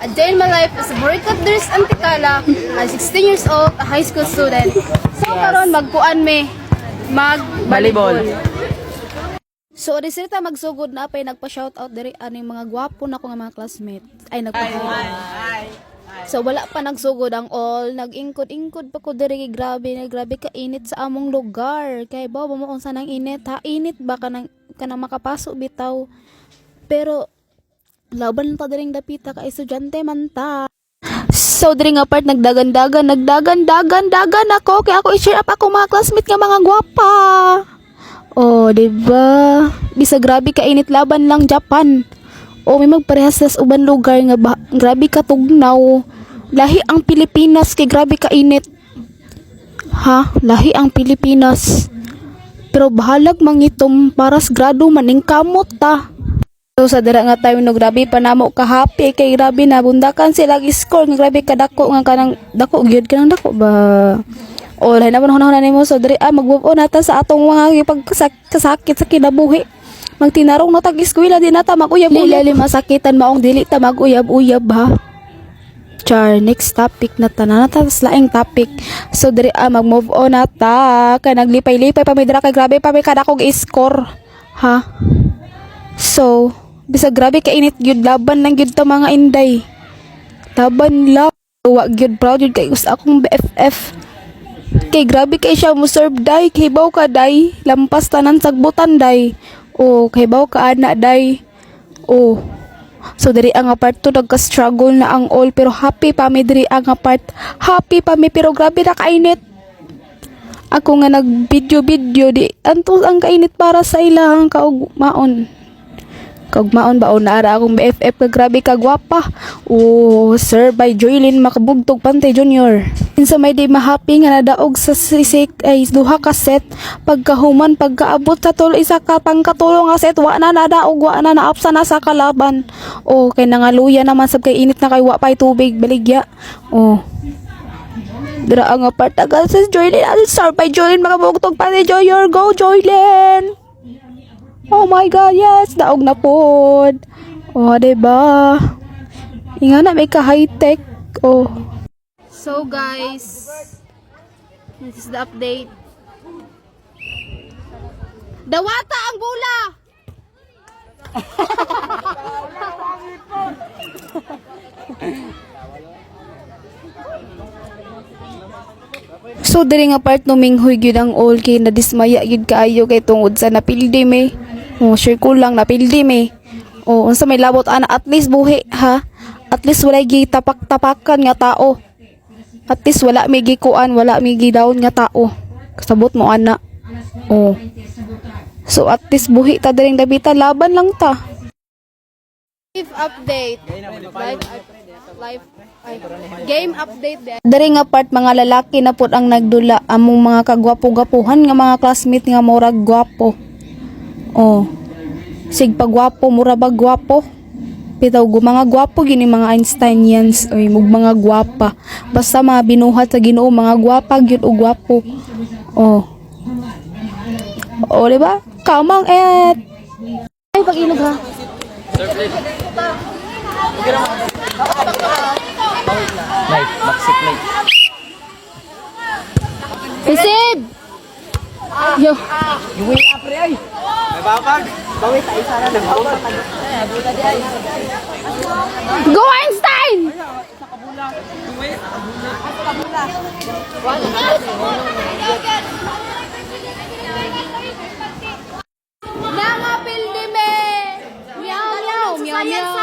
A day in my life as a Boricot Dres Anticala, I'm 16 years old, a high school student. So karon magkuan me, mag-volleyball. So resulta magsugod na pay nagpa-shoutout diri aning mga gwapo na ko nga mga classmates. Ay So wala pa nagsugod ang all, nag-ingkod-ingkod pa ko diri, grabe ka init sa among lugar. Kay ba mo unsa nang init ha? Init ba kanang makapasok bitaw. Pero laban ta diring dapita ka estudyante man ta. So diri nga part nagdagan-dagan ako kay ako i-share up ako mga classmate nga mga gwapa. Oh, diba? Bisa grabe ka init laban lang Japan. O may magparehas sa uban lugar nga grabe ka tugnaw. Lahi ang Pilipinas kay grabe ka init. Ha? Lahi ang Pilipinas. Pero bahalag mangitom paras grado maning kamot ta. So sa dira nga time no grabe pa namo ka happy kay grabe na bundakan sila score nga grabe ka dako nga kanang dako gyud kanang dako ba. O lahi na hunahuna nimo so diri mag-move on nata sa atong mga kasakit sa kinabuhi. Magtinarong na tag-eskwela din nata maguyab-uyab. Lili masakitan maong dili ta maguyab-uyab ha. Char, next topic na tanan nata sa laing topic. So diri mag-move on nata kay naglipay-lipay pa may dira kay grabe pa may kadakog score ha. So bisa grabe ka init gyud laban lang gyud ta mga inday. Laban lang. Wa gyud proud gyud kay us akong BFF. Kay grabe kay siya mo serve day kay baw ka day lampas tanan sagbutan day. Oh, kay baw ka ana day. Oh. So diri ang part to nagka-struggle na ang all pero happy pa mi diri ang part. Happy pa mi pero grabe na kainit. Ako nga nag-video di antos ang kainit para sa ilang kaugmaon. Kaugmaon ba o naara akong BFF ka grabe ka gwapa. Oh, sir by Joylyn Makabugtog Pantay Junior. Insa may di mahappy nga nadaog sa sisik ay duha ka set pagkahuman pagkaabot sa tulo isa ka pangkatulong nga set wa na nadaog wa na naapsa na sa kalaban. Oh, kay nangaluya naman sab kay init na kay wa pay tubig baligya. Oh. Dira ang part agad sa Joylyn al sir by Joylyn Makabugtog Pantay Junior. Go Joylyn. Oh my God, yes! Daog na pod. Oh, diba? Inga na, may ka-high-tech. Oh. So, guys, this is the update. Dawata ang bula! So, diri nga part no minghoy gyud ang all kay nadismaya gyud kaayo kay tungod sa napildi me. Oh, sure ko lang napildi me. Oh, unsa may labot ana at least buhi ha. At least wala gi tapak-tapakan nga tao. At least wala may gikuan, wala may gidaon nga tao. Kasabot mo ana. Oh. So at least buhi ta diring dabita laban lang ta. Live update. Game update din. Dari nga part mga lalaki na pud ang nagdula among mga kagwapo-gapuhan nga mga classmate nga murag gwapo. Oh. Sig pagwapo mura ba gwapo? Bitaw go mga gwapo gini mga Einsteinians oy mug mga gwapa. Basta mga binuhat sa Ginoo mga gwapa gyud og gwapo. Oh. Oh, diba? Kamang et. Ay pag-inog ha. Knife, baksik knife. Isib! Yo. Yuwi na pre ay. May babag. Bawi tayo sana ng bawal. Go Einstein! Nangapil di me! Meow meow meow meow.